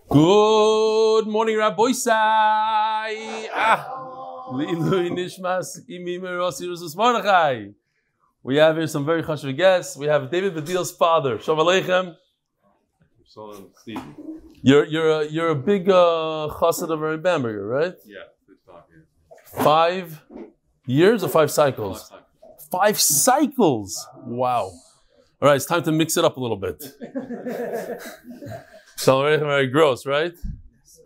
Good morning, Rabbi Sai. Lielu, nishams, Rosner, Mordechai. We have here some very chashuv guests. We have David Badil's father. Shalom Aleichem. You're a big chassid of Reb Bamberger, right? Yeah, 5 years or 5 cycles? 5 cycles. Wow. All right, it's time to mix it up a little bit. Shalom Aleichem, very gross, right?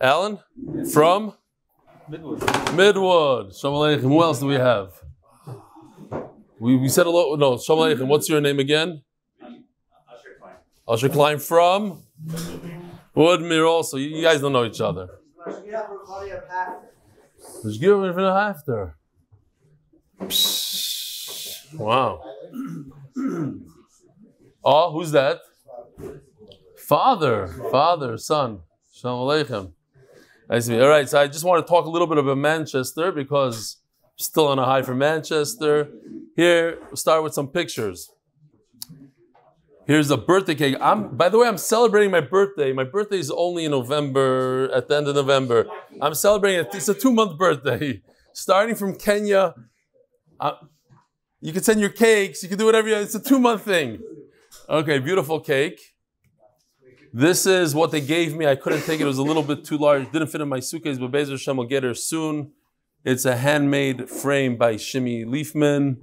Alan? From? Midwood. Shalom Aleichem. Who else do we have? We said hello. No, Shalom Aleichem. What's your name again? Usher Klein from? Woodmere also. You guys don't know each other. Wow. Oh, who's that? Father, son. Shalom Aleichem. Nice to meet you. All right, so I just want to talk a little bit about Manchester because I'm still on a high for Manchester. Here, we'll start with some pictures. Here's a birthday cake. By the way, I'm celebrating my birthday. My birthday is only in November, at the end of November. I'm celebrating it. It's a 2-month birthday. Starting from Kenya. You can send your cakes. You can do whatever you want. It's a 2-month thing. Okay, beautiful cake. This is what they gave me. I couldn't take it. It was a little bit too large. Didn't fit in my suitcase, but Be'ezer Hashem will get her soon. It's a handmade frame by Shimi Leafman.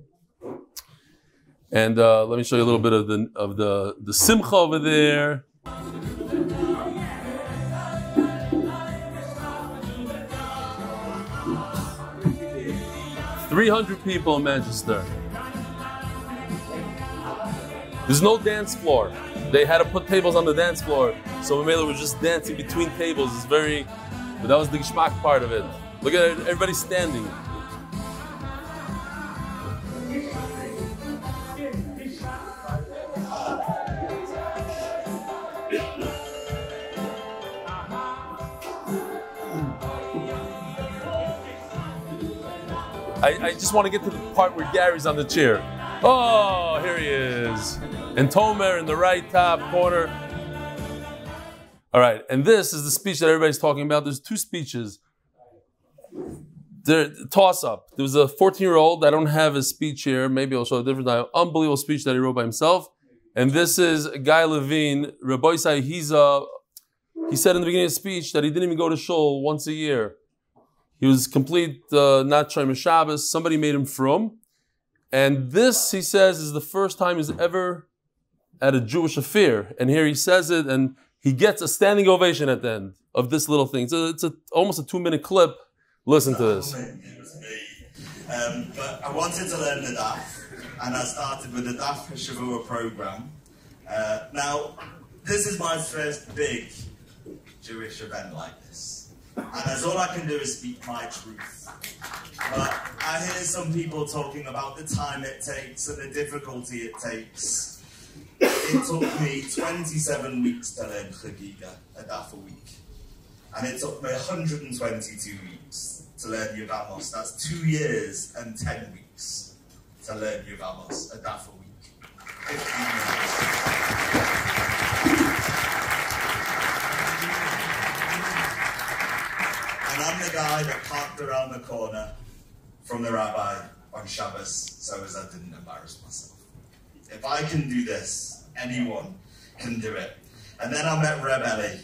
And let me show you a little bit of the Simcha over there. "300 people in Manchester. There's no dance floor. They had to put tables on the dance floor, so Mamela was just dancing between tables. It's but that was the geschmack part of it. Look at it, everybody standing. I just want to get to the part where Gary's on the chair. Oh, here he is. And Tomer in the right top corner. All right, and this is the speech that everybody's talking about. There's 2 speeches. Toss-up. There was a 14-year-old. I don't have his speech here. Maybe I'll show a different time. Unbelievable speech that he wrote by himself. And this is Guy Levine. Rabbi Sai, he said in the beginning of the speech that he didn't even go to shul once a year. He was complete, not Shleima Shabbos. Somebody made him from. And this, he says, is the first time he's ever at a Jewish affair. And here he says it, and he gets a standing ovation at the end of this little thing. So it's almost a 2-minute clip. Listen to this. It was me. But I wanted to learn the Daf, and I started with the Daf Shavua program. Now, this is my first big Jewish event like this. And as all I can do is speak my truth. But I hear some people talking about the time it takes and the difficulty it takes. It took me 27 weeks to learn Chagiga, a daf a week. And it took me 122 weeks to learn Yevamos. That's 2 years and 10 weeks to learn Yevamos, a daf a week. 15 minutes. And I'm the guy that parked around the corner from the rabbi on Shabbos so as I didn't embarrass myself. If I can do this, anyone can do it. And then I met Reb Eli,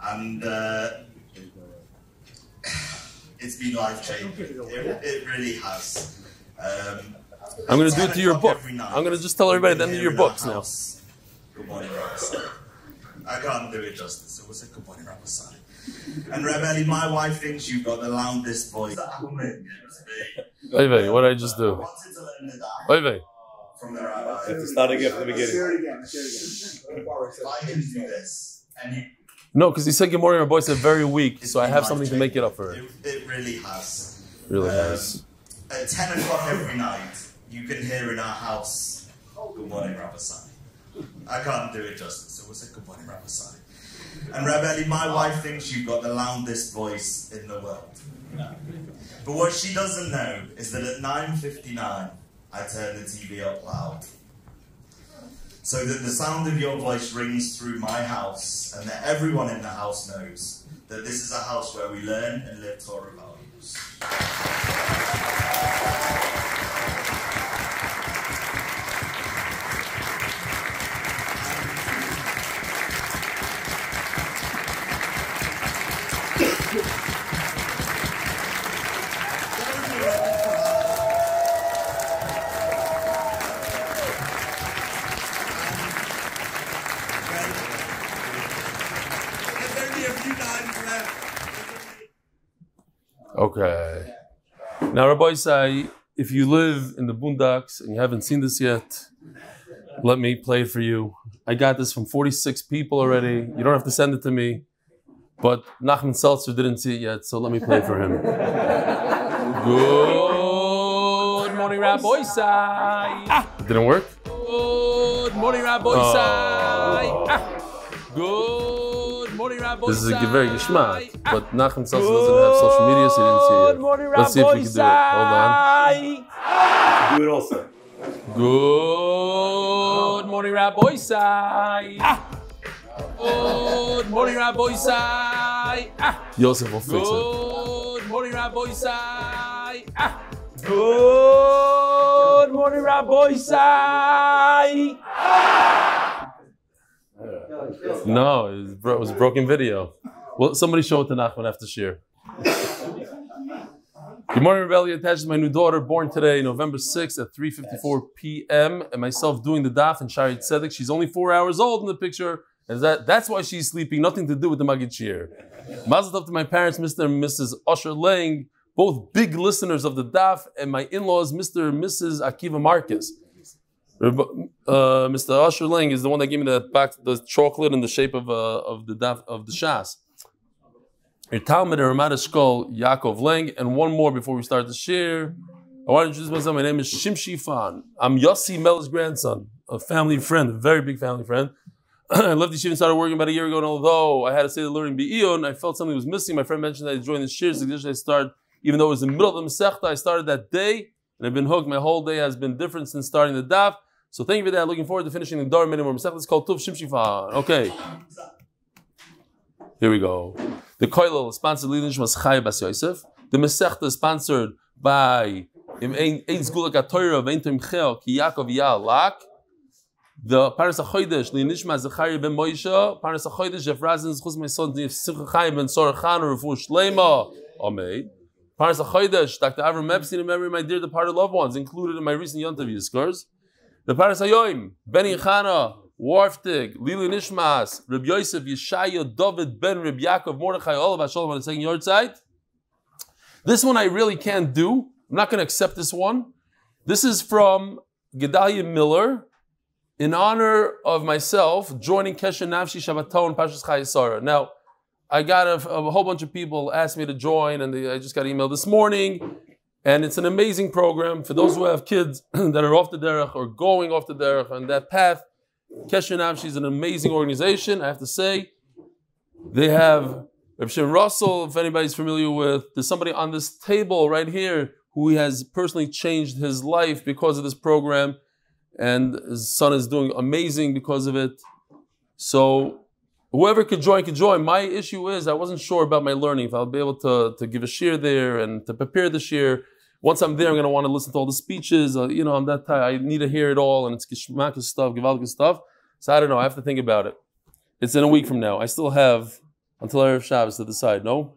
and it's been life-changing. It really has. I'm going to do it to your book. I'm going to just tell everybody at the end of your books now. Good morning, Rabbi. I can't do it justice. It was a good morning, Rabbi. And Reb Eli, my wife thinks you've got the loudest voice. What did I just do? I wanted to learn the Daf from the rabbi. Start again from the beginning. If I can do this, no, because he said good morning, our boy said very weak, so I have something to make it up for it. It really has. Really has. At 10 o'clock every night, you can hear in our house, good morning, Rabbi Sai. I can't do it justice, so we'll say good morning, Rabbi Sai. And Reb Eli, my wife thinks you've got the loudest voice in the world. But what she doesn't know is that at 9:59, I turned the TV up loud. so that the sound of your voice rings through my house, and that everyone in the house knows that this is a house where we learn and live Torah values. Okay. Now, Rabbi say, if you live in the boondocks and you haven't seen this yet, let me play it for you. I got this from 46 people already. You don't have to send it to me. But Nachman Seltzer didn't see it yet, so let me play it for him. Good morning, Rabbi Sai. It didn't work? Good morning, Rabbi Sai. Good morning, Rabbi. This is a very geschmack, but Nachman Seltzer doesn't have social media, so he didn't see it yet. Let's see if we can do it. Hold on. Do it also. Good morning, Rabbi Sai. Good morning, Rabbi Sai. Yosef will fix it. Good morning, Rabbi Sai. Good morning, Rabbi Sai. No, it was a broken video. Well, somebody show it to Nachman after shir. Good morning, Rebellia. Attached to my new daughter, born today, November 6th at 3:54 p.m. and myself doing the daf in Shari Tzedek. She's only 4 hours old in the picture, and that's why she's sleeping. Nothing to do with the Magid Shir. Mazel tov to my parents, Mr. and Mrs. Usher Lang, both big listeners of the daf, and my in-laws, Mr. and Mrs. Akiva Marcus. Mr. Usher Lang is the one that gave me the chocolate in the shape of the shas. Your Talmud and Ramat Eshkol Yaakov Lang, and one more before we start the shir. I want to introduce myself. My name is Shimshi Fan. I'm Yossi Mel's grandson, a family friend, a very big family friend. I left the yeshiva and started working about a year ago, and although I had to say the learning Be'iyon, I felt something was missing. My friend mentioned that I joined the shir, suggested I start, even though it was in the middle of the Masechta, I started that day, and I've been hooked. My whole day has been different since starting the daf. So thank you for that. Looking forward to finishing the Dar many more Masechta. It's called Tuv Shimshi Fan. Okay. Here we go. The Koilel is sponsored by Zchaya Bas Yosef. The Masechta is sponsored by zchus Tomechia, K'iyaakov Vial Lak. The Paras HaChodesh, nishams Zechariah ben Moshe. Paras HaChodesh, Jeff Razin, zchus my son, Simcha Chaim ben Chana Wahrhaftig, Refuah Shlaima. Amen. Paras HaChodesh, Dr. Avrum Epstein, and memory of my dear departed loved ones, included in my recent Yontav yizkors. The Paras HaYom, Beni Chana Wahrhaftig, Lielu nishams, Reb Yosef Yeshaya Dovid ben Reb Yakov Mordechai, all of us on the second yartz. This one I really can't do. I'm not going to accept this one. This is from Gedalia Miller, in honor of myself joining Kesher Nafshi Shabbaton Pashas Chayesara. Now, I got a whole bunch of people asked me to join, and I just got an email this morning. And it's an amazing program for those who have kids that are off the derech or going off the derech on that path. Kesher Nafshi is an amazing organization. I have to say, they have Reb Shimon Russell, if anybody's familiar with. There's somebody on this table right here who has personally changed his life because of this program, and his son is doing amazing because of it. So whoever could join. My issue is I wasn't sure about my learning, if I'll be able to give a shir there and to prepare the shir. Once I'm there, I'm going to want to listen to all the speeches. I'm that type. I need to hear it all, and it's geschmack stuff, gewaltige stuff. So I don't know. I have to think about it. It's in a week from now. I still have until Erev Shabbos to decide. No?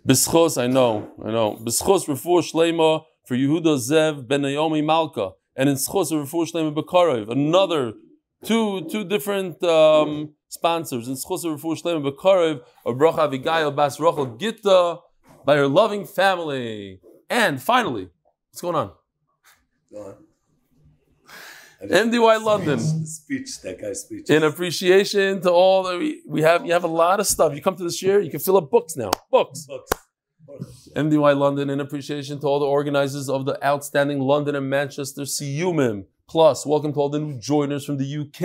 Zchus, I know. Zchus Refuah Shlaima for Yehuda Zev ben Naomi Malka, and in zchus Refuah Shlaima B'karov, another two different sponsors. In zchus Refuah Shlaima B'karov, a bracha Avigail Bas Rachel Gita by her loving family. And finally, what's going on? Go on. MDY London. That guy's speech. In appreciation to all that we have, you have a lot of stuff. You come to this year, you can fill up books now. Books. MDY London, in appreciation to all the organizers of the outstanding London and Manchester Siyumim. Plus, welcome to all the new joiners from the UK.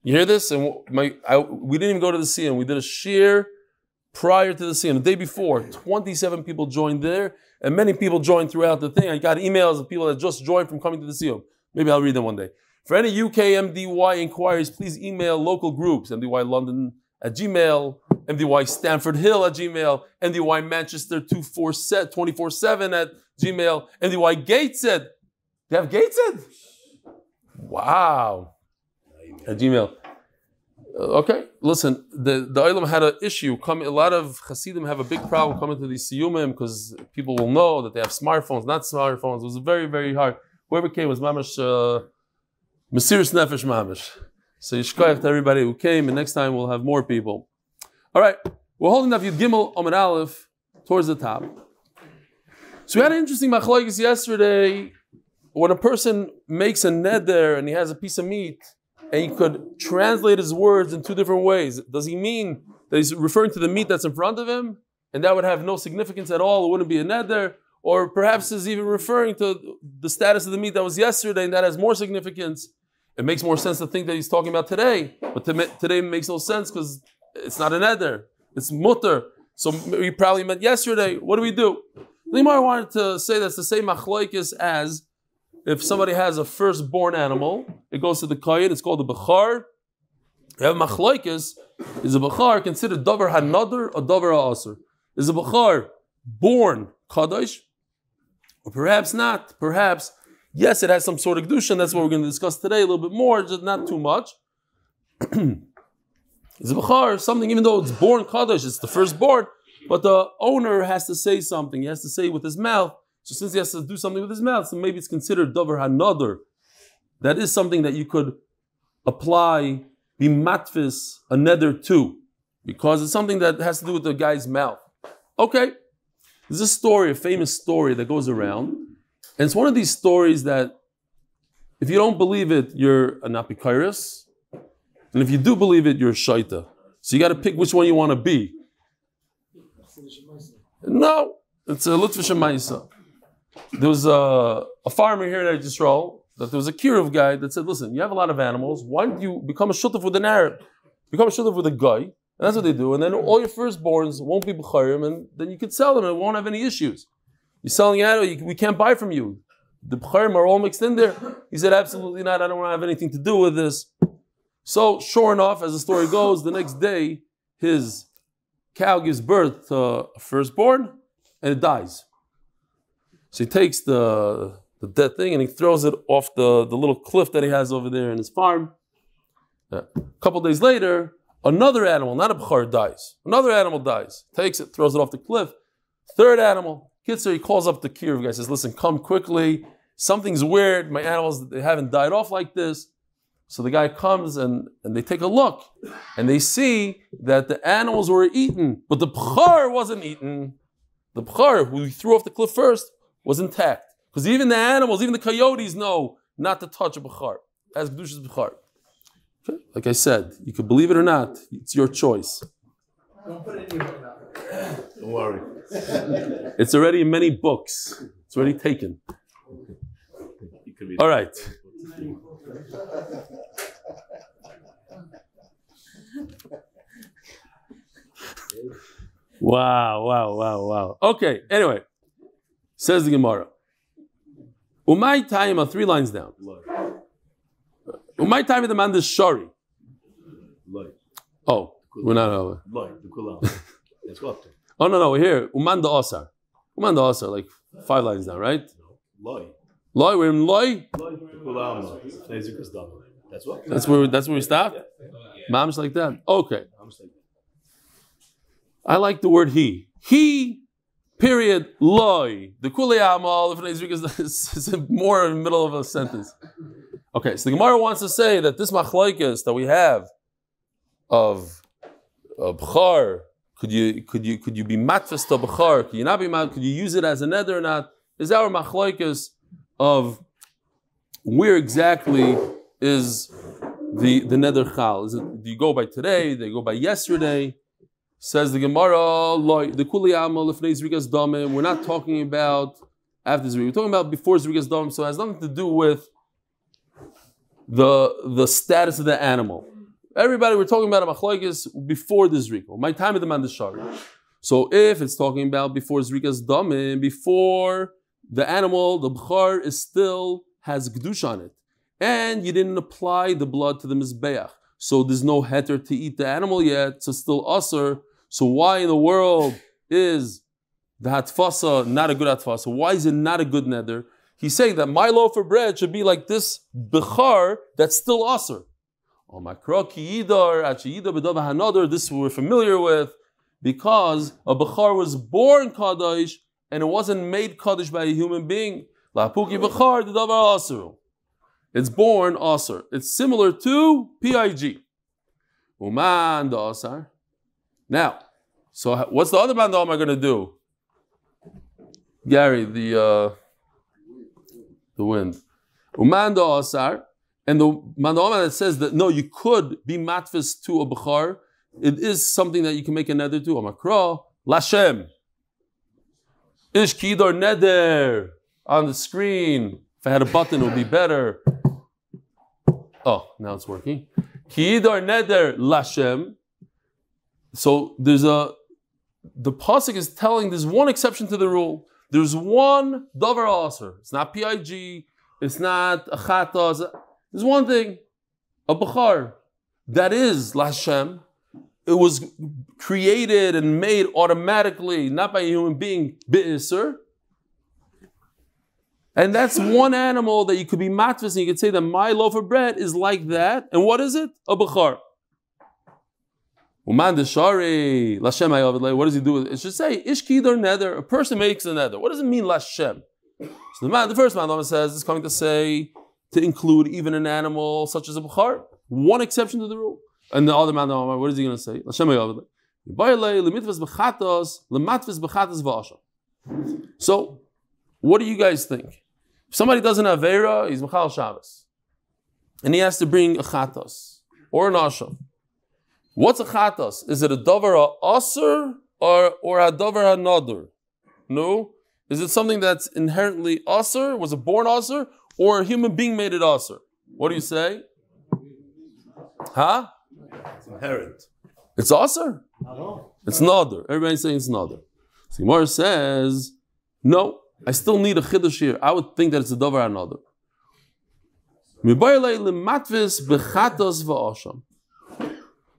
You hear this? And we didn't even go to the Siyum. We did a shir prior to the Siyum. The day before, 27 people joined there, and many people joined throughout the thing. I got emails of people that just joined from coming to the Siyum. Maybe I'll read them one day. For any UK MDY inquiries, please email local groups, MDY London at Gmail, MDY Stamford Hill at Gmail, MDY Manchester 24/7 at Gmail, MDY Gateshead. Do you have Gateshead? Wow. At Gmail. Okay, listen, the Olam had an issue. A lot of Hasidim have a big problem coming to these Siyumim because people will know that they have smartphones, not smartphones. It was very, very hard. Whoever came was Mamash, Mesiris Nefesh Mamash. So Yishkoyach to everybody who came, and next time we'll have more people. All right, we're holding Daf Gimel Amud Aleph towards the top. So we had an interesting machlokes yesterday. When a person makes a neder and he has a piece of meat, and he could translate his words in two different ways. Does he mean that he's referring to the meat that's in front of him, and that would have no significance at all, it wouldn't be a neder? Or perhaps he's even referring to the status of the meat that was yesterday, and that has more significance. It makes more sense to think that he's talking about today, but today makes no sense it's not a neder, it's mutter. So he probably meant yesterday. What do we do? The Gemara wanted to say that's the same machlokes as if somebody has a firstborn animal, it goes to the kohen, it's called the bechar. You have machlokes, is a bechar considered davar hanadar or davar ha'asr? Is a bechar born kadosh? Or perhaps not. Perhaps, yes, it has some sort of kedusha, and that's what we're going to discuss today a little bit more, just not too much. Is a bechar something, even though it's born kadosh, it's the firstborn, but the owner has to say something. He has to say with his mouth. So since he has to do something with his mouth, so maybe it's considered davar hanadar. That is something that you could apply, be matfis, a neder to, because it's something that has to do with the guy's mouth. Okay, there's a story, a famous story that goes around, and it's one of these stories that if you don't believe it, you're a napikairis, and if you do believe it, you're a shaita. So you got to pick which one you want to be. No, it's a Lutfa Shemaisa. There was a farmer here at Yisrael, that there was a Kiruv guy that said, listen, you have a lot of animals, why don't you become a shutaf with an Arab? Become a shutaf with a guy, and that's what they do, and then all your firstborns won't be b'charim, and then you could sell them and it won't have any issues. You're selling animals, we can't buy from you. The b'charim are all mixed in there. He said, absolutely not, I don't want to have anything to do with this. So, sure enough, as the story goes, the next day, his cow gives birth to a firstborn, and it dies. So he takes the dead thing and he throws it off the little cliff that he has over there in his farm. A couple days later, another animal, not a b'char, dies. Another animal dies. Takes it, throws it off the cliff. Third animal. Kitzer, he calls up the Kiruv guy, says, listen, come quickly. Something's weird. My animals, they haven't died off like this. So the guy comes and they take a look. And they see that the animals were eaten, but the b'char wasn't eaten. The b'char, who he threw off the cliff first, was intact. Because even the animals, even the coyotes know not to touch a b'char. As Kedushas b'char. Okay? Like I said, you could believe it or not. It's your choice. Don't put it in your book now. Don't worry. It's already in many books. It's already taken. All right. Wow. Okay, anyway. Says the Gemara. Umay time, 3 lines down. Umay time the man is shari. Oh, we're not over. Let's go up to. Oh no, we're here. Uman da asar. Uman da asar, like 5 lines down, right? Loy. We're in loy. That's what. That's where we stop. Mamish like that. Okay. I like the word he. He. Period. Loy. The kulei amal. If is more in the middle of a sentence. Okay, so the Gemara wants to say that this machlokes that we have of b'char, could you be matfis to b'char? Could you not be matfis? Could you use it as a neder or not? Is our machlokes of where exactly is the neder chal? Is it, do you go by today? Do you go by yesterday? Says the Gemara, the kuli amal lifnei zrikas damim. We're not talking about after zrikas. We're talking about before zrikas damim. So it has nothing to do with the status of the animal. Everybody, we're talking about a machlokes before the zrika. My time of the mandashari. So if it's talking about before zrikas damim, before the animal, the b'char is still has gdush on it. and you didn't apply the blood to the mizbeach. So there's no heter to eat the animal yet, so still usher. So why in the world is the hatfasa not a good hatfasa? Why is it not a good neder? He's saying that my loaf of bread should be like this bechar that's still usher. Oh, my kroki yidar, achiyidar b'dava hanodar, this we're familiar with, because a bechar was born kaddish and it wasn't made kaddish by a human being. Lapuki bechar the davar asur. It's born asur. It's similar to pig. Uman the asar. Now, so what's the other man am I going to do? Gary, the wind. Uman the asar. And the mandama that says that no, you could be matfis to a bechar, it is something that you can make a neder to. Amakra, lashem. Ish kidor neder on the screen. If I had a button, it would be better. Oh, now it's working. Kidor neder lashem. So the pasuk is telling there's one exception to the rule. There's one davar aser. It's not pig. It's not a chata. There's one thing, a bechar, that is Lashem. It was created and made automatically, not by a human being, bi'isr. And that's one animal that you could be matvis, and you could say that my loaf of bread is like that. And what is it? A bechar. Uman deshari, Lashem hayavid. What does he do with it? It should say, Ishkidor neder, a person makes a neder. What does it mean, Lashem? So the first man says, it's going to say, to include even an animal such as a bechar. One exception to the rule. And the other man, what is he going to say? So, what do you guys think? If somebody does an avera, he's mechal Shabbos, and he has to bring a chatos or an ashav. What's a chatos? Is it a davar aser or a davar hanadur? No. Is it something that's inherently aser? Was it born aser? Or a human being made it aser? What do you say? Huh? It's inherent. It's aser? It's nader. Everybody's saying it's nader. So Gemara says, no, I still need a chiddush here. I would think that it's a davar hanadur.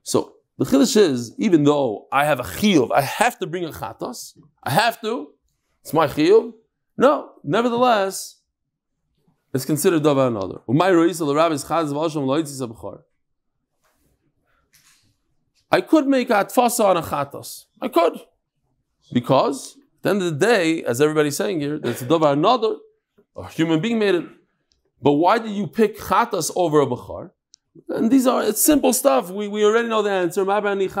So the chiddush is, even though I have a chiyuv, I have to bring a chatos. I have to. It's my chiyuv. No, nevertheless, it's considered davar another. I could make a atfasa on a chatos. I could. Because at the end of the day, as everybody's saying here, it's a davar another. A human being made it. But why did you pick chatos over a bechar? And it's simple stuff. We already know the answer. Because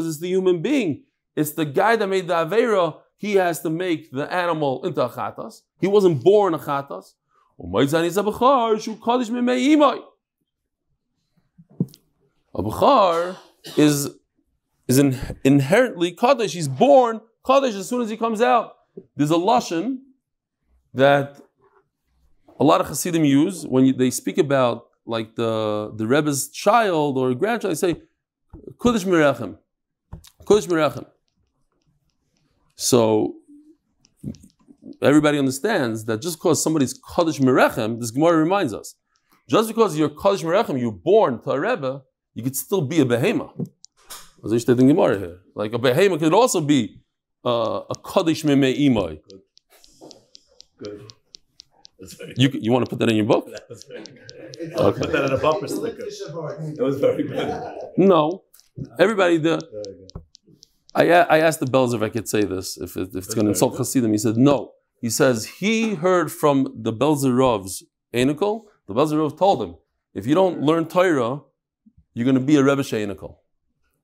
it's the human being. It's the guy that made the avera. He has to make the animal into a chatas. He wasn't born a chatas. A bechar is inherently kaddish. He's born kaddish as soon as he comes out. There's a lashon that a lot of Hasidim use when they speak about like the Rebbe's child or grandchild. They say Kodesh Mirachem. Kodesh Mirachem. So everybody understands that just because somebody's Kodesh Merechem, this Gemara reminds us, just because you're Kodesh Merechem, you're born to a Rebbe, you could still be a Behema. As I said in Gemara here, like a Behema could also be a Kodesh Memei Imai. Good. That's very good. You want to put that in your book? That was very good. Okay. Put that in a bumper sticker. That was very good. No. Everybody, I asked the Belzer if I could say this, if it's going to insult Hasidim. He said, no. He says, he heard from the Belzer Rav's Einikel. The Belzer Rav told him, if you don't learn Torah, you're going to be a Rebbe She'einikel.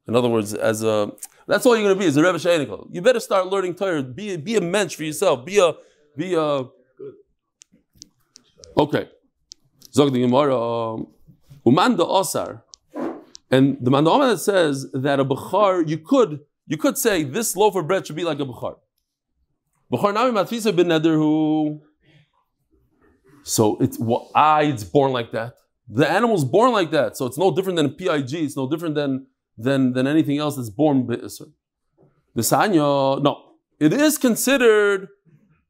In other words, that's all you're going to be, is a Rebbe She'einikel. You better start learning Torah. Be a mensch for yourself. Be a. Okay. Zog the Gemara, Umanda Osar. And the Mandama that says that a Bechar, you could say this loaf of bread should be like a Bechar. Bechar Nami Matfisa bin Nederhu. So it's born like that. The animal's born like that. So it's no different than a PIG. It's no different than anything else that's born B'Isr. The Sanya, no. It is considered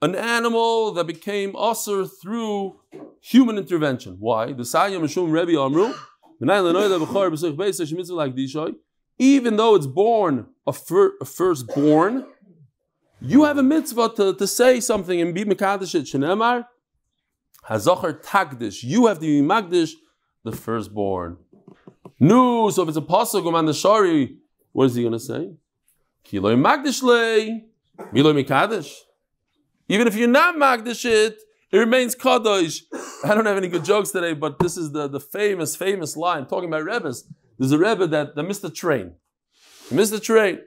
an animal that became usher through human intervention. Why? The Sayam Mishum Rebbe Amru, even though it's born a firstborn, you have a mitzvah to say something and be mekadosh it. Shenemar hazachar takdish. You have to be magdish the firstborn. No, so if it's a pasuk on the shari, what is he going to say? Kiloi magdish lei, miloi mekadosh. Even if you're not magdish it remains kadosh. I don't have any good jokes today, but this is the famous line talking about Rebbes. There's a Rebbe that missed the train. He missed the train.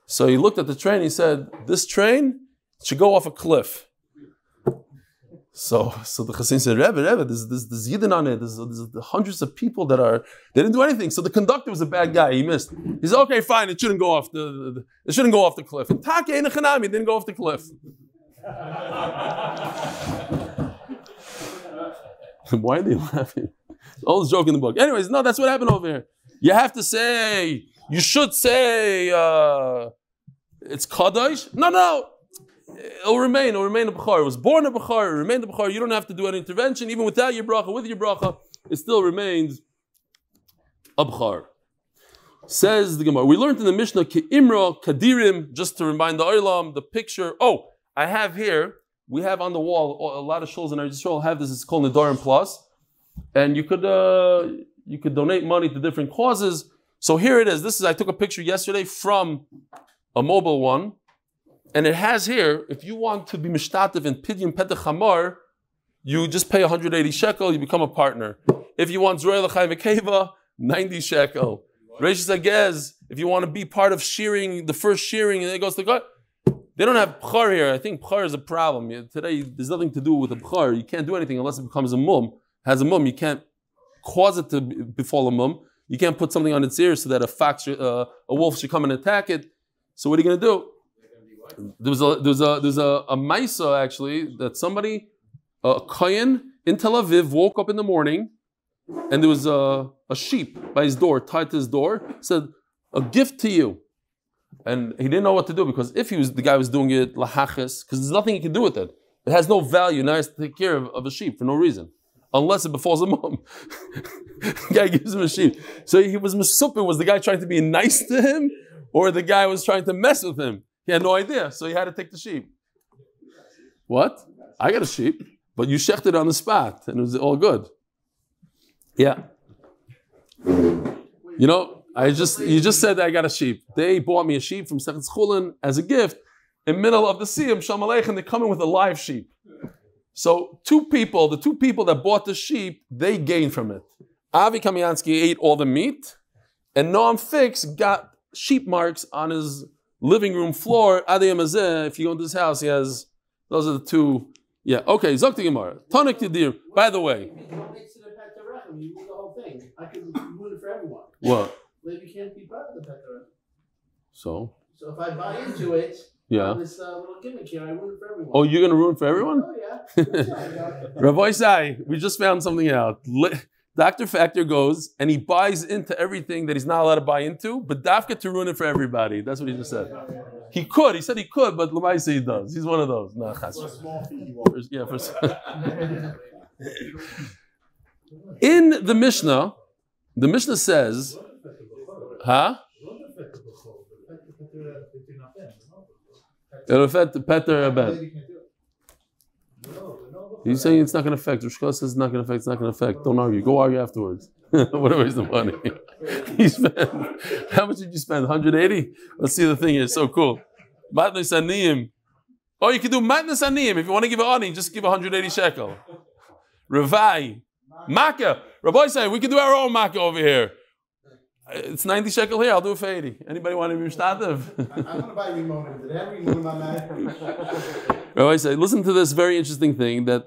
So he looked at the train, he said, this train should go off a cliff. So the Chassin said, Rebbe, there's Yidden on it, there's hundreds of people they didn't do anything. So the conductor was a bad guy, he missed. He said, okay, fine, it shouldn't go off the cliff. And Take Einachanami didn't go off the cliff. Why are they laughing? All this joke in the book. Anyways, no, that's what happened over here. You have to say, you should say, it's Kadosh. No. It'll remain a B'char. It was born a B'char, it remained a B'char. You don't have to do any intervention. Even without your bracha, with your bracha, it still remains a B'char. Says the Gemara. We learned in the Mishnah, Ki'imra, Kadirim, just to remind the Olam, the picture. Oh, I have here, we have on the wall, a lot of shuls in Eretz Yisrael have this, it's called Nedarim Plus. And you could donate money to different causes. So here it is. I took a picture yesterday from a mobile one. And it has here, if you want to be mishtatev in Pidyon Petach Hamar, you just pay 180 shekel, you become a partner. If you want Zroya L'chaim V'keva, 90 shekel. Reishis Agez, if you want to be part of shearing, the first shearing, and it goes to God. They don't have b'char here. I think b'char is a problem. Today, there's nothing to do with a b'char. You can't do anything unless it becomes a mum. Has a mum, you can't cause it to befall a mum. You can't put something on its ear so that a wolf should come and attack it. So what are you going to do? There's a maisa actually that somebody, a kohen in Tel Aviv, woke up in the morning and there was a sheep by his door, tied to his door, said, a gift to you. And he didn't know what to do because if the guy was doing it lahachis, because there's nothing he can do with it. It has no value. Now he has to take care of a sheep for no reason. Unless it befalls a mom. The guy gives him a sheep. So he was mesupin. Was the guy trying to be nice to him? Or the guy was trying to mess with him? He had no idea. So he had to take the sheep. What? I got a sheep. But you shechted on the spot. And it was all good. Yeah. You know, you just said that I got a sheep. They bought me a sheep from Sechet Chulin as a gift. In the middle of the Siyum, Shalom Aleichem, they come in with a live sheep. So the two people that bought the sheep, they gained from it. Avi Kamiansky ate all the meat, and Noam Fix got sheep marks on his living room floor. Adiyam Azeh, if you go into his house, he has, those are the two. Yeah, okay, Zokti Gemara. Tonik Tidir. By the way. You do the whole thing. I can ruin it for everyone. What? But you can't be part of the Petra. So if I buy into it, yeah. This little gimmick here, I ruin it for everyone. Oh, you're going to ruin for everyone? Oh, yeah. Rabbi Isai, we just found something out. Dr. Factor goes and he buys into everything that he's not allowed to buy into, but Dafka to ruin it for everybody. That's what he just said. He could. He said he could, but Lamaisa he does. He's one of those. No, for a small fee. Yeah, for in the Mishnah says, huh? He's saying it's not going to affect. Rosh says it's not going to affect. It's not going to affect. Don't argue. Go argue afterwards. What a waste of money. How much did you spend? 180? Let's see the thing here. It's so cool. Matnas Aniyim. Oh, you can do Matnas Aniyim. If you want to give an ani, just give 180 shekel. Revai. Makkah. Rabbi say we can do our own makkah over here. It's 90 shekel here. I'll do it for 80. Anybody want to be mishtatev? I'm going to buy Rimonim. Did I have Rimonim on that? Rabbi say, listen to this very interesting thing that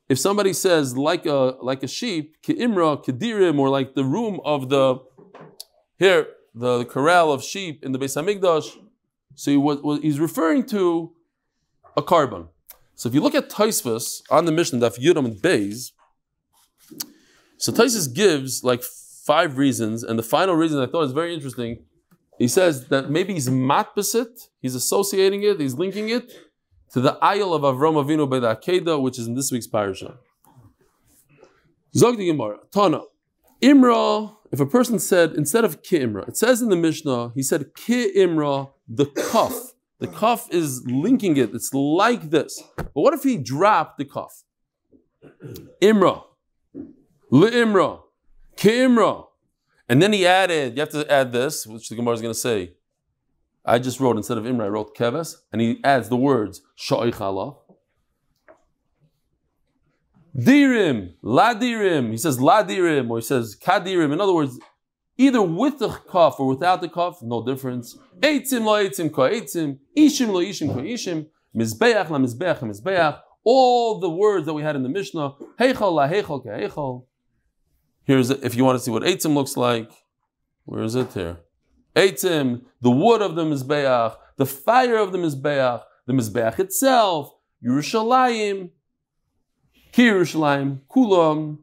if somebody says like a sheep, ke'imra, kedirim, or like the room of the corral of sheep in the Beis Hamikdash, so he's referring to a carbon. So if you look at Tosfos on the Mishnah, Daf Yomi and Beis, so Tosfos gives like 5 reasons, and the final reason I thought is very interesting. He says that maybe he's matbesit, he's associating it, he's linking it to the Isle of Avram Avinu by the Akedah, which is in this week's parasha. Zog the Gemara, Tana, Imra, if a person said, instead of Ki Imra, it says in the Mishnah, he said Ki Imra, the kaf. The kaf is linking it, it's like this. But what if he dropped the kaf? Imra, Li Imra, Ki Imra. And then he added, you have to add this, which the Gemara is going to say. I just wrote, instead of Imra, I wrote Keves, and he adds the words Sha'ichala. Dirim, Ladirim. He says Ladirim, or he says Kadirim. In other words, either with the kaf or without the kaf, no difference. Eitzim lo eitzim ka eitzim, Ishim lo ishim ka ishim, Mizbeach la Mizbeach ha Mizbeach. All the words that we had in the Mishnah, Heichal la Heichal ka Heichal. Here's it, if you want to see what eitzim looks like. Where is it here? Eitzim, the wood of the Mizbeach, the fire of the Mizbeach itself, Yerushalayim, Ki Yerushalayim, Kulam,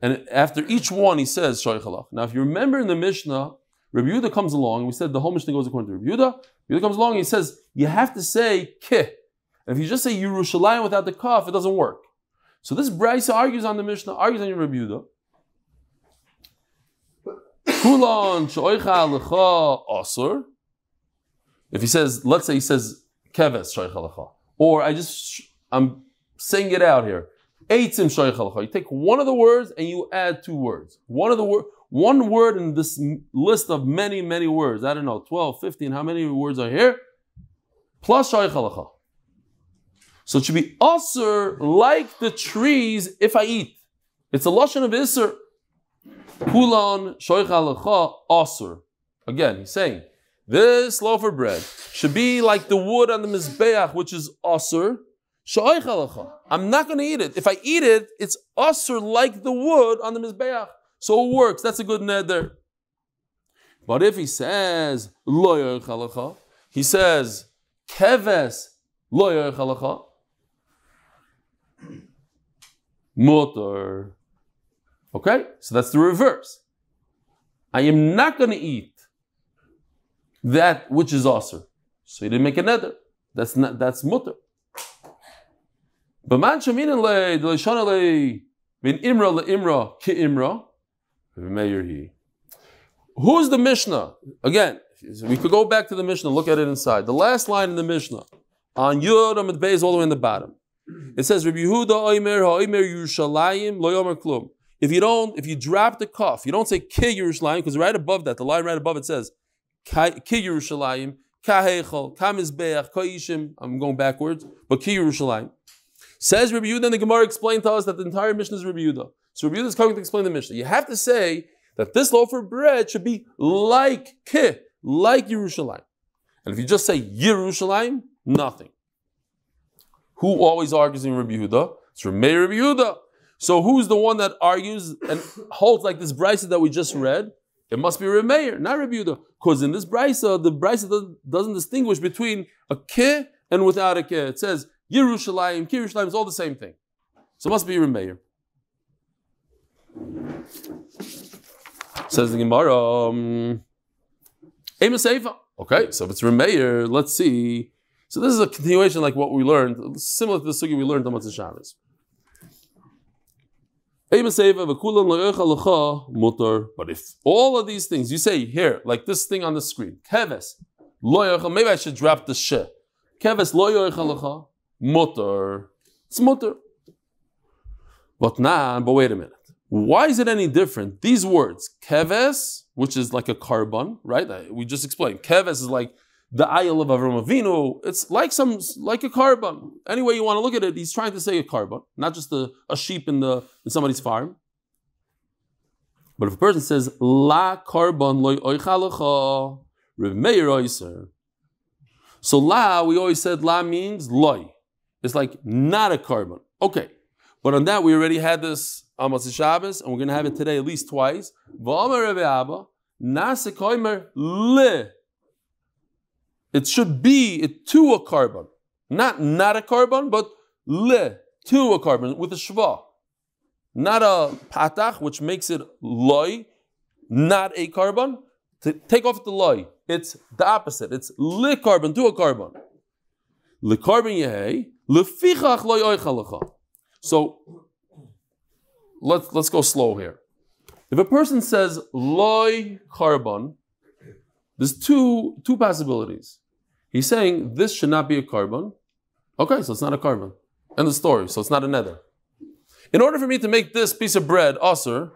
and after each one he says Shoichalach. Now if you remember in the Mishnah, Reb Yehuda comes along, and we said the whole Mishnah goes according to Reb Yehuda. Reb Yehuda comes along and he says, you have to say Ki. And if you just say Yerushalayim without the kaf, it doesn't work. So this Brisa argues on the Mishnah, argues on Reb Yehuda. Kulon shoicha lecha asur. If he says, let's say he says keves shoicha lecha, or I'm saying it out here. Eitzim shoicha lecha. You take one of the words and you add two words. One word in this list of many, many words. I don't know, 12, 15, how many words are here? Plus shoicha lecha. So it should be asur like the trees if I eat. It's a lashon of isur. Kulan shoicha lecha asur. Again, he's saying this loaf of bread should be like the wood on the mizbeach, which is asur. Shoicha lecha. I'm not going to eat it. If I eat it, it's asur like the wood on the mizbeach. So it works. That's a good neder. But if he says lo yoicha lecha, he says keves lo yoicha lecha, mutar. Okay, so that's the reverse. I am not going to eat that which is asur. So he didn't make a neder. That's mutar. But man shaminin le delishana le bin imra le imra ki imra v'meir hi. Who's the Mishnah? Again, we could go back to the Mishnah, look at it inside. The last line in the Mishnah on Yud Amud Beis all the way in the bottom. It says Reb Yehuda oimer ha'oimer Yerushalayim lo yomer klum. If you drop the kaf, you don't say Ki Yerushalayim, because right above that, the line right above it says Ki Yerushalayim, Ka Heichal, Ka Mizbeach, Ka Ishim. I'm going backwards, but Ki Yerushalayim. Says Reb Yehuda, and the Gemara explained to us that the entire Mishnah is Reb Yehuda. So Reb Yehuda is coming to explain the Mishnah. You have to say that this loaf of bread should be like Ki, like Yerushalayim. And if you just say Yerushalayim, nothing. Who always argues in Reb Yehuda? It's Reb Yehuda. So who's the one that argues and holds like this brisa that we just read? It must be Reb Meir, not Reb Yehuda. Because in this brisa, the brisa doesn't distinguish between a Ki and without a Ki. It says Yerushalayim, Ki Yerushalayim is all the same thing. So it must be Reb Meir. Says the Gemara, okay, so if it's Reb Meir, let's see. So this is a continuation like what we learned, similar to the sugi we learned on Motzei Shabbos. But if all of these things, you say here, like this thing on the screen, Keves, maybe I should drop the she. Keves lo yoicha lecha, mutar. It's mutar. But wait a minute. Why is it any different? These words, Keves, which is like a carbon, right? We just explained. Keves is like the Isle of Avrum Avinu. It's like a carbon. Any way you want to look at it, he's trying to say a carbon, not just a sheep in somebody's farm. But if a person says la carbon loy oichalecha, Reb Meir oiser. So la, we always said la means loy. It's like not a carbon. Okay, but on that we already had this on Motzei Shabbos, and we're going to have it today at least twice. V'omer Rebbe Abba nase koimer le. It should be to a carbon. Not a carbon, but le, to a carbon, with a shva. Not a patach, which makes it loy, not a carbon. To take off the loy, it's the opposite. It's le carbon, to a carbon. Le carbon yehei, Lefichach lo yoichal lecha. So let's go slow here. If a person says loy carbon, there's two possibilities. He's saying this should not be a carbon. Okay, so it's not a carbon. End of story. So it's not a nether. In order for me to make this piece of bread aser,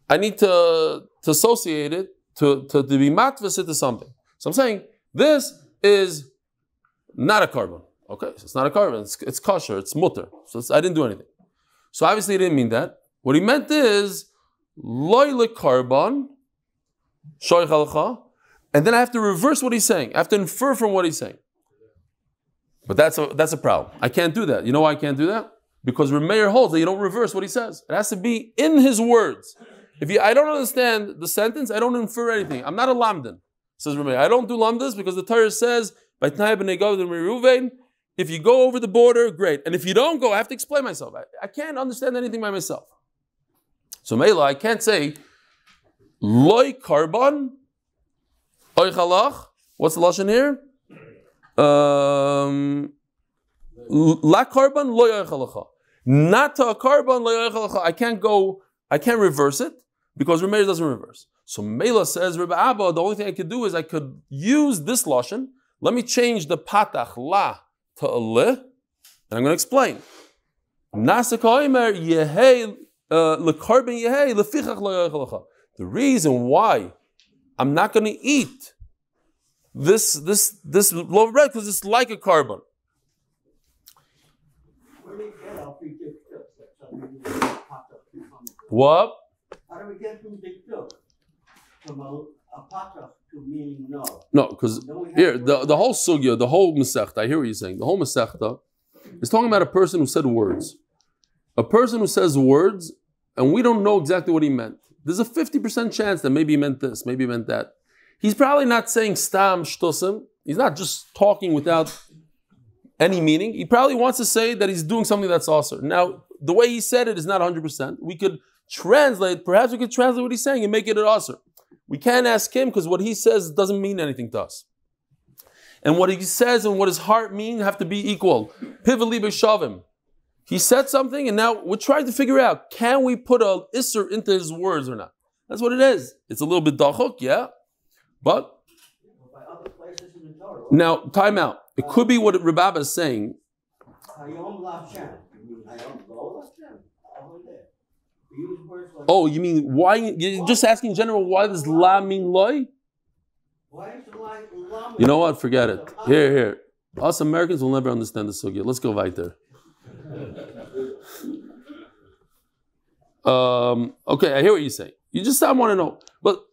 I need to associate it to be matvis it to something. So I'm saying this is not a carbon. Okay, so it's not a carbon. It's kosher. It's mutter. So I didn't do anything. So obviously he didn't mean that. What he meant is loy le carbon shoy chalacha, and then I have to reverse what he's saying. I have to infer from what he's saying. But that's a problem. I can't do that. You know why I can't do that? Because Reb Meir holds that you don't reverse what he says. It has to be in his words. I don't understand the sentence, I don't infer anything. I'm not a lamdan, says Reb Meir. I don't do lamdas because the Torah says, by Tnai b'nei Gad and Reuven, if you go over the border, great. And if you don't go, I have to explain myself. I can't understand anything by myself. So Mela, I can't say, loy carbon, oy chalach. What's the lashon here? La carbon, loy oy chalacha. Not to a carbon, loy oy chalacha. I can't reverse it because Reb Meir doesn't reverse. So Mela says, Reb Abba, the only thing I could do is I could use this lashon. Let me change the patach la to a le, and I'm going to explain. The reason why I'm not going to eat this loaf of bread because it's like a carbon. What? How do we get from diktuk from a patach to meaning no? No, because here the whole sugya, the whole masechta. I hear what you're saying. The whole masechta is talking about a person who said words. A person who says words, and we don't know exactly what he meant. There's a 50% chance that maybe he meant this, maybe he meant that. He's probably not saying stam shtosim. He's not just talking without any meaning. He probably wants to say that he's doing something that's awesome. Now, the way he said it is not 100%. We could translate, perhaps we could translate what he's saying and make it an awesome. We can't ask him because what he says doesn't mean anything to us. And what he says and what his heart means have to be equal. Pivali b'shavim. He said something and now we're trying to figure out, can we put a isser into his words or not? That's what it is. It's a little bit dachok, yeah. But now, time out. It could be what Reb Abba is saying. Oh, you mean why? You're just asking in general why does la mean loy? You know what? Forget it. Here. Us Americans will never understand the sugya. Let's go weiter. Okay, I hear what you say. You just want to know, but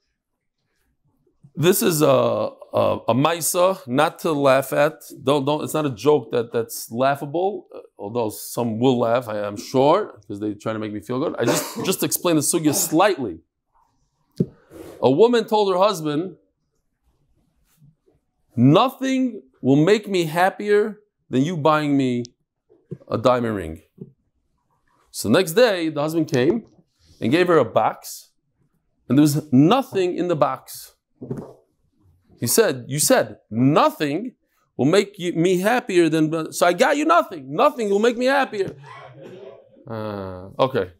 this is a maisa, not to laugh at. Don't. It's not a joke that's laughable. Although some will laugh, I'm sure, because they try to make me feel good. I just explain the sugya slightly. A woman told her husband, "Nothing will make me happier than you buying me a diamond ring." So next day, the husband came and gave her a box, and there was nothing in the box. He said, "You said nothing will make me happier than..." So I got you nothing. Nothing will make me happier. Okay.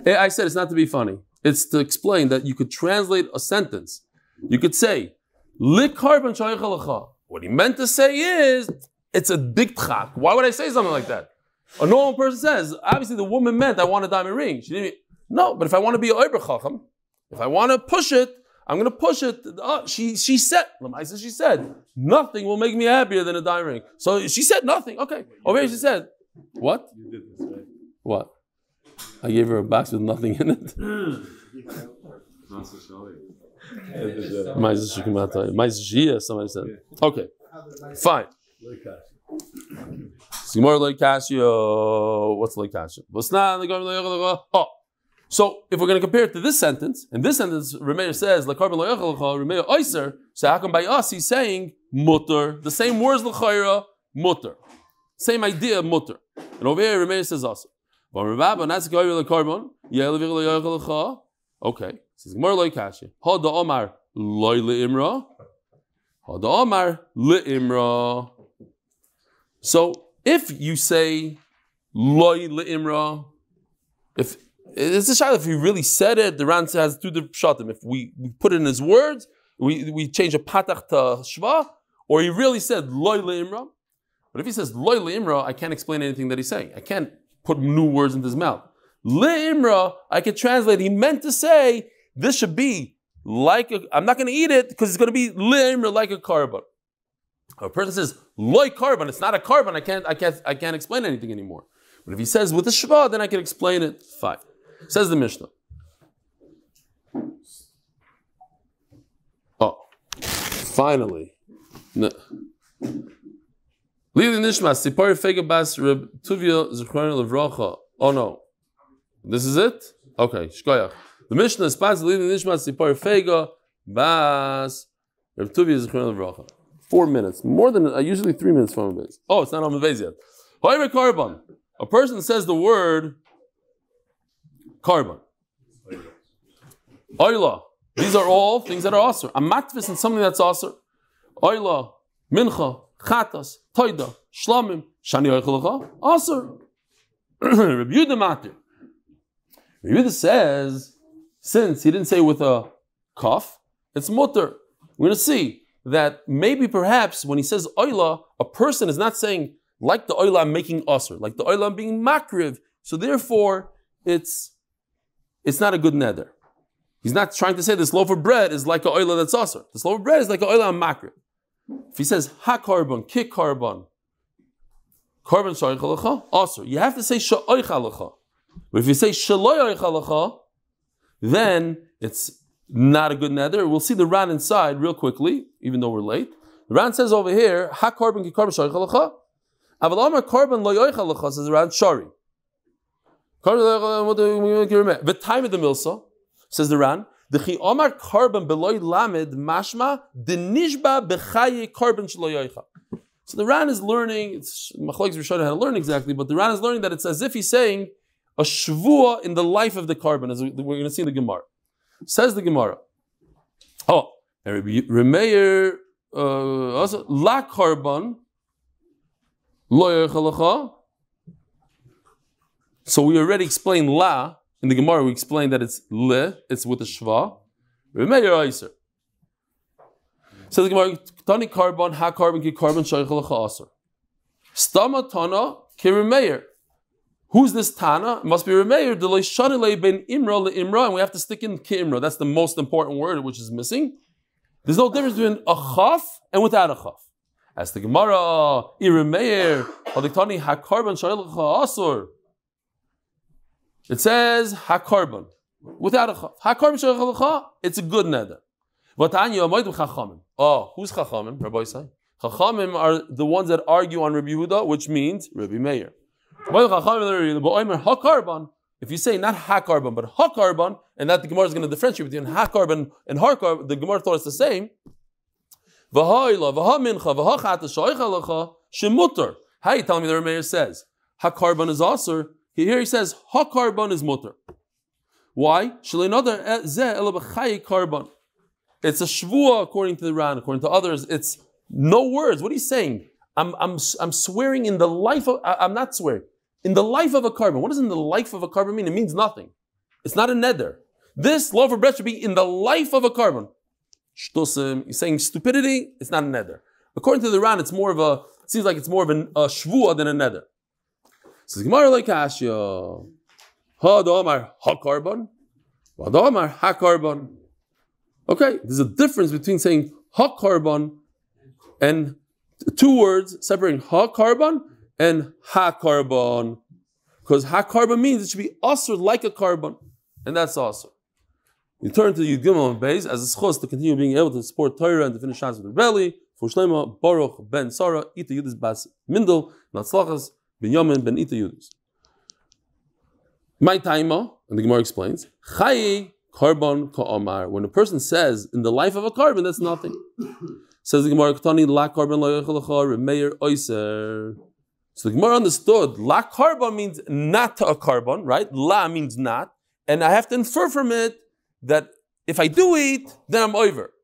I said it's not to be funny. It's to explain that you could translate a sentence. You could say, what he meant to say is, it's a big tchak. Why would I say something like that? A normal person says, obviously the woman meant I want a diamond ring. She didn't. No, but if I want to be a oiber chacham, if I want to push it, I'm going to push it. She said, nothing will make me happier than a diamond ring. So she said nothing. Okay. Over here she said, what? You did this, right? What? I gave her a box with nothing in it. Somebody said. Okay. Fine. What's like Casio? Oh. So if we're going to compare it to this sentence, in this sentence, Reb Meir says, so how come by us he's saying mutter, the same words l'chayra, mutter. Same idea, mutter. And over here, Reb Meir says also. Okay. Says more like Kashi. Hada Omar loy le'imra. Hada Omar le'imra. So if you say loy le'imra, if it's a shayla, if he really said it, the Ran has two different pshatim. If we put it in his words, we change a patach to shva, or he really said loy le'imra. But if he says loy le'imra, I can't explain anything that he's saying. I can't put new words into his mouth. Le'imra, I can translate. He meant to say this should be like I'm not going to eat it because it's going to be le'imra, like a carbon. A person says loy carbon, it's not a carbon. I can't explain anything anymore. But if he says with a shva, then I can explain it. Fine. Says the Mishnah. Oh, finally. No. Lielu nishmas sipar fega bas Reb zchus levracha. Oh no, this is it. Okay, shkoyach. The Mishnah is pas Lielu nishmas sipar fega bas Reb zchus levracha. 4 minutes, more than usually 3 minutes from Amud Beis. Oh, it's not Amud Beis yet. Hoyre carbon. A person says the word carbon. Oyla. These are all things that are asur. A matvis in something that's asur. Oyla, mincha, chatas, toida, shlamim, shani oichalacha, asur. Reb Yehuda matir. Reb Yehuda says, since he didn't say with a kaf, it's mutter. We're going to see that maybe perhaps when he says oyla, a person is not saying like the oyla I'm making asur, like the oyla I'm being makriv. So therefore, it's not a good neder. He's not trying to say this loaf of bread is like a oyla that's asur. This loaf of bread is like a oyla I'm makriv. If he says ha carbon, kick carbon, carbon sha'oichalacha, asur. You have to say sha'oichalacha. But if you say sha'lo'oichalacha, then it's not a good neder. We'll see the Ran inside real quickly, even though we're late. The Ran says over here, ha carbon ki carbon sha'oichalacha, aval amar carbon lo'oichalacha, says the Ran shari. The time of the milsa, says the Ran, the chi amar carbon beloy lamed mashma the nishba bechaye carbon shloyoicha. So the Ran is learning. It's machlokes Rishonim how to learn exactly, but the Ran is learning that it's as if he's saying a shvua in the life of the carbon, as we're going to see in the Gemara. Says the Gemara. Oh, Remeir la carbon loyoichalacha. So we already explained la in the Gemara. We explained that it's le, it's with a shva. Remeir aiser. So the Gemara, tani carbon, ha carbon, ki carbon, shaychalacha aser. Stama tana ki remeir. Who's this tana? It must be remeir. Delay shanile ben imra le imra, and we have to stick in ki imra. That's the most important word which is missing. There's no difference between a chaf and without a chaf. As the Gemara, iremeir, adiktani ha carbon, shaychalacha aser. It says ha carbon without a chaf. Ha carbon shaychalacha. It's a good neder. Oh, who's Chachamim? Rabbi Yisai. Chachamim are the ones that argue on Rabbi Yehuda, which means Rabbi Meir. If you say not ha-carbon, but ha-carbon, and that the Gemara is going to differentiate between ha-carbon and har-carbon, the Gemara thought it's the same. How you telling me the Rabbi Meir says ha-carbon is asur? Here he says ha-carbon is mutter. Why? Carbon. It's a shvua according to the Ran, according to others. It's no words. What are you saying? I'm swearing in the life of. I'm not swearing in the life of a carbon. What does in the life of a carbon mean? It means nothing. It's not a neder. This loaf of bread should be in the life of a carbon. Shtusim. He's saying stupidity. It's not a neder. According to the Ran, it's more of a. It seems like it's more of a shvua than a neder. Says Gemara like Ashya. Ha damar ha carbon. Va damar ha carbon. Okay, there's a difference between saying ha carbon and two words separating ha carbon and ha carbon. Because ha carbon means it should be asur like a carbon, and that's asur. You turn to Yud Gimel Beis as a zchus to continue being able to support Torah and to finish Shas with the belly. For Shleima Baruch ben Sarah Ita Yudis Bas Mindel Natzlachas ben Yamin ben Ita Yudis. My taima, and the Gemara explains, Chayi carbon ka'amar. When a person says in the life of a carbon, that's nothing. Says the Gemara, Ktani la carbon la yechalacha remeir oiser. So the Gemara understood la carbon means not a carbon, right? La means not, and I have to infer from it that if I do eat, then I'm over.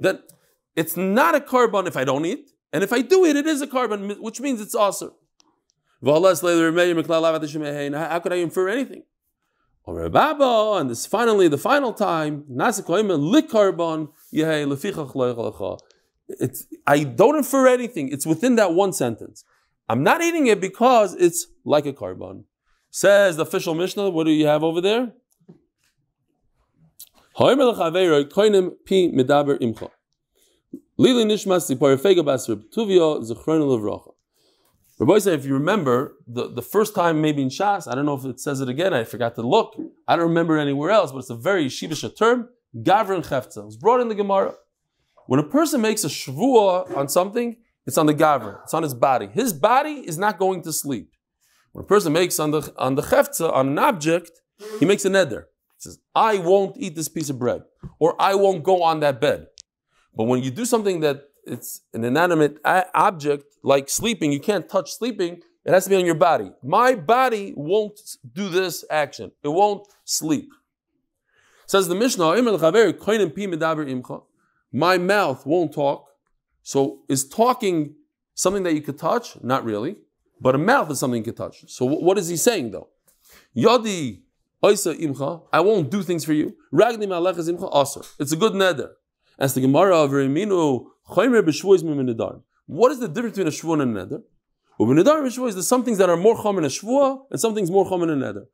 That it's not a carbon if I don't eat, And if I do it, it is a carbon, which means it's aser. How could I infer anything? And this finally, the final time, I don't infer anything. It's within that one sentence. I'm not eating it because it's like a carbon. Says the official Mishnah. What do you have over there? Lielu nishams zchus. Reb Yosef, if you remember, the first time maybe in Shas, I don't know if it says it again, I forgot to look. I don't remember anywhere else, but it's a very yeshivish term, gavra and chefza. It was brought in the Gemara. When a person makes a shvuah on something, it's on the gavra, it's on his body. His body is not going to sleep. When a person makes on the chefza, on an object, he makes a neder. He says, I won't eat this piece of bread, or I won't go on that bed. But when you do something that it's an inanimate object, like sleeping, you can't touch sleeping, it has to be on your body. My body won't do this action. It won't sleep. Says the Mishnah, my mouth won't talk. So is talking something that you could touch? Not really. But a mouth is something you could touch. So what is he saying though? Yadi oisa imcha, I won't do things for you. Ragni ma'alechas imcha aser. It's a good neder. As the Gemara of Reminu, what is the difference between a shvuah and a neder? Nedarim shvuah is there's some things that are more common in a shvuah and some things more common in a neder.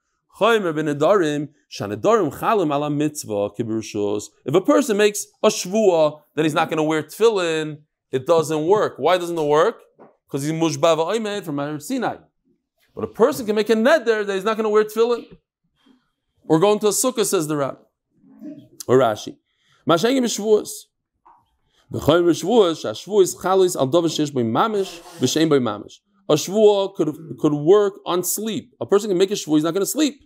If a person makes a shvuah that he's not going to wear tefillin, it doesn't work. Why doesn't it work? Because he's mushba v'oimed from Mount Sinai. But a person can make a neder that he's not going to wear tefillin. Or going to a sukkah, says the Rab. Or Rashi. Mashengim b'shvuas. A shvuah could work on sleep. A person can make a shvuah, he's not going to sleep.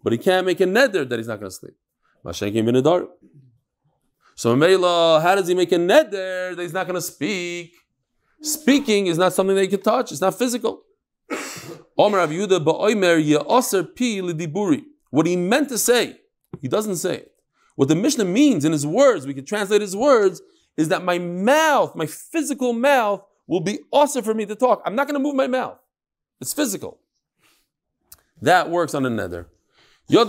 But he can't make a neder that he's not going to sleep. So Mela, how does he make a neder that he's not going to speak? Speaking is not something that you can touch. It's not physical. What he meant to say, he doesn't say it. What the Mishnah means in his words, we can translate his words, is that my mouth, my physical mouth, will be awesome for me to talk. I'm not going to move my mouth. It's physical. That works on a neder. I'm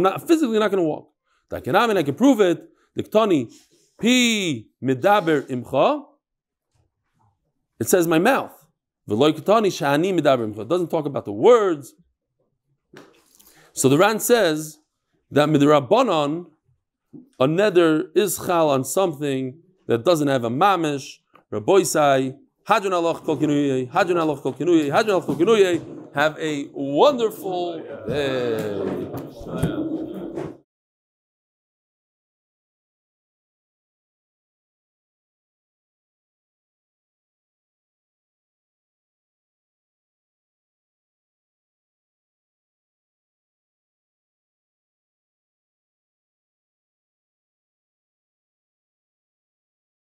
not physically not going to walk. I can prove it. It says my mouth. It doesn't talk about the words. So the Ran says that midrabanan, a neder is chal on something that doesn't have a mamish. Rabboisai, Hadran alach kol kinuyei, Hadran alach kol kinuyei, Hadran alach kol kinuyei. Have a wonderful day.